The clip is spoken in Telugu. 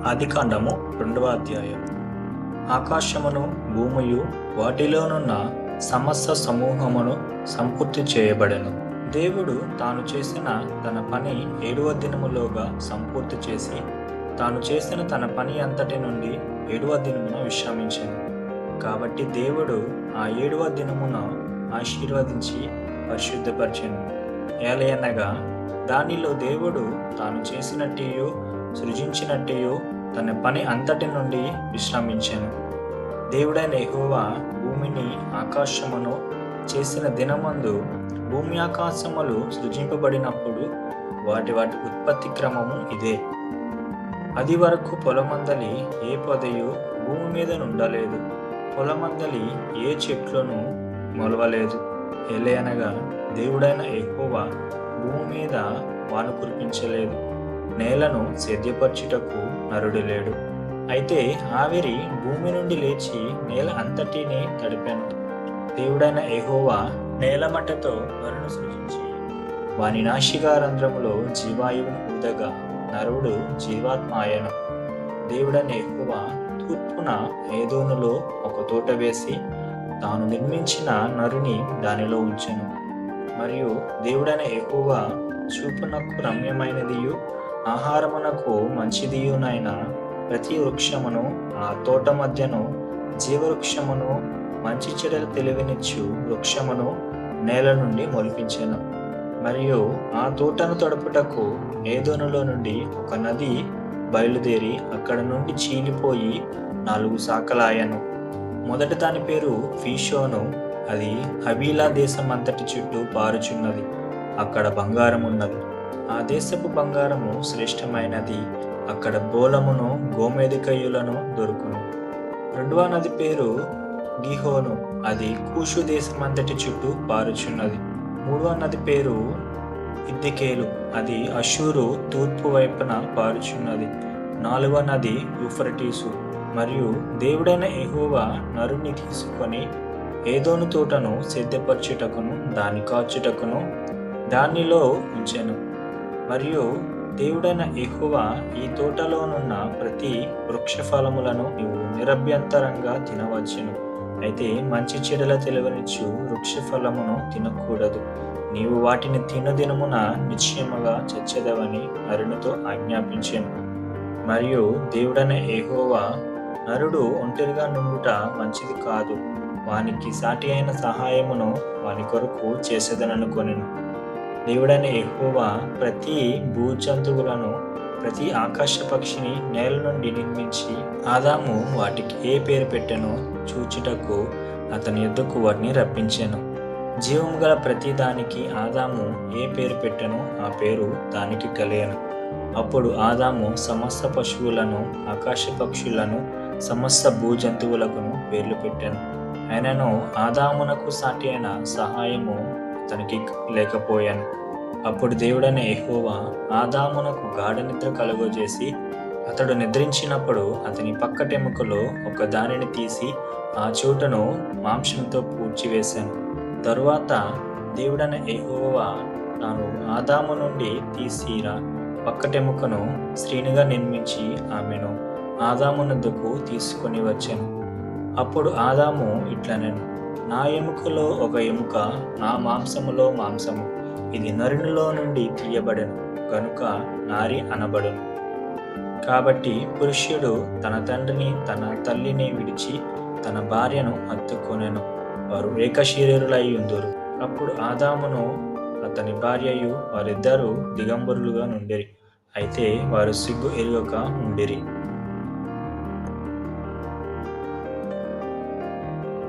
ఆదికాండము 2వ అధ్యాయం. ఆకాశమును భూమియు వాటిలోనున్న సమస్త సమూహమును సంపూర్తి చేయబడెను. దేవుడు తాను చేసిన తన పని 7వ దినములోగా సంపూర్తి చేసి, తాను చేసిన తన పని అంతటి నుండి 7వ దినమున విశ్రమించెను. కాబట్టి దేవుడు ఆ 7వ దినమున ఆశీర్వదించి పరిశుద్ధపరచెను. ఏలయనగా దానిలో దేవుడు తాను చేసినట్టియు సృజించినట్టియు తన పని అంతటి నుండి విశ్రమించెను. దేవుడైన యెహోవా భూమిని ఆకాశమును చేసిన దినమందు భూమి ఆకాశములు సృజింపబడినప్పుడు వాటి ఉత్పత్తి క్రమము ఇదే. అది వరకు పొలమందలి ఏ పొదయు భూమి మీద నుండలేదు, పొలమందలి ఏ చెట్లును మొలవలేదు. ఎలయనగా దేవుడైన యెహోవా భూమి మీద వాన కురిపించలేదు, నేలను సేద్యపరచుటకు నరుడు లేడు. అయితే ఆవిరి భూమి నుండి లేచి నేల అంతటినీ తడిపెను. దేవుడైన యెహోవా నేలమట్టతో నరును సృజించి వాని నాసికారంధ్రములో జీవాయువును ఊదగా నరుడు జీవాత్మ ఆయను. దేవుడైన యెహోవా తూర్పున ఏదోనులో ఒక తోట వేసి తాను నిర్మించిన నరుని దానిలో ఉంచెను. మరియు దేవుడైన యెహోవా చూపునకు రమ్యమైనదియు ఆహారమునకు మంచిదియునైన ప్రతి వృక్షమును ఆ తోట మధ్యను జీవవృక్షమును మంచి చెడుల తెలివినిచ్చు వృక్షమును నేల నుండి మొలిపించెను. మరియు ఆ తోటను తడుపుటకు ఏదోనులో నుండి ఒక నది బయలుదేరి అక్కడ నుండి చీలిపోయి 4 శాఖలాయను. మొదటి దాని పేరు ఫీషోను. అది హవీలా దేశం అంతటి చుట్టూ పారుచున్నది. అక్కడ బంగారం ఉన్నది. ఆ దేశపు బంగారము శ్రేష్టమైనది. అక్కడ బోలమును గోమేధికయులను దొరుకును. 2వ నది పేరు గిహోను. అది కూషు దేశమంతటి చుట్టూ పారుచున్నది. 3వ నది పేరు ఇద్దెకేలు. అది అషూరు తూర్పు వైపున పారుచున్నది. 4వ నది యూఫ్రటీసు. మరియు దేవుడైన యెహోవా నరుని తీసుకొని ఏదోను తోటను సిద్ధపరచుటకును దాని కాచుటకును దానిలో ఉంచెను. మరియు దేవుడైన యెహోవా ఈ తోటలోనున్న ప్రతి వృక్ష ఫలములను నీవు నిరభ్యంతరంగా తినవచ్చును. అయితే మంచి చెడుల తెలివనిచ్చు వృక్ష ఫలమును తినకూడదు. నీవు వాటిని తినదినమున నిశ్చయముగా చచ్చెదవని నరునితో ఆజ్ఞాపించెను. మరియు దేవుడైన యెహోవా నరుడు ఒంటరిగా నుండుట మంచిది కాదు, వానికి సాటి అయిన సహాయమును వాని కొరకు చేసేదననుకొనెను. దేవుడైన యెహోవా ప్రతి భూజంతువులను ప్రతి ఆకాశ పక్షిని నేల నుండి నిర్మించి ఆదాము వాటికి ఏ పేరు పెట్టెనో చూచుటకు అతని యొద్దకు వాటిని రప్పించెను. జీవము గల ప్రతి దానికి ఆదాము ఏ పేరు పెట్టెనో ఆ పేరు దానికి కలిగెను. అప్పుడు ఆదాము సమస్త పశువులను ఆకాశ పక్షులను సమస్త భూజంతువులకును పేర్లు పెట్టెను. అయినను ఆదామునకు సాటి అయిన సహాయము అతనికి లేకపోయాను. అప్పుడు దేవుడైన యెహోవా ఆదామునకు గాఢ నిద్ర కలుగజేసి అతడు నిద్రించినప్పుడు అతని పక్కటెముకలో ఒక దానిని తీసి ఆ చోటను మాంసంతో పూడ్చివేశాను. తరువాత దేవుడైన యెహోవా తాను ఆదాము నుండి తీసిర పక్కటెముకను స్త్రీనిగా నిర్మించి ఆమెను ఆదామునొద్దకు తీసుకొని వచ్చాను. అప్పుడు ఆదాము ఇట్లనెను, నా ఎముకలో ఒక ఎముక, నా మాంసములో మాంసము. ఇది నరునిలో నుండి తీయబడెను గనుక నారి అనబడును. కాబట్టి పురుషుడు తన తండ్రిని తన తల్లిని విడిచి తన భార్యను హత్తుకొనెను, వారు ఏకశరీరులై ఉందురు. అప్పుడు ఆదామును అతని భార్యయు వారిద్దరూ దిగంబరులుగా నుండిరి. అయితే వారు సిగ్గు ఎరుగక ఉండిరి.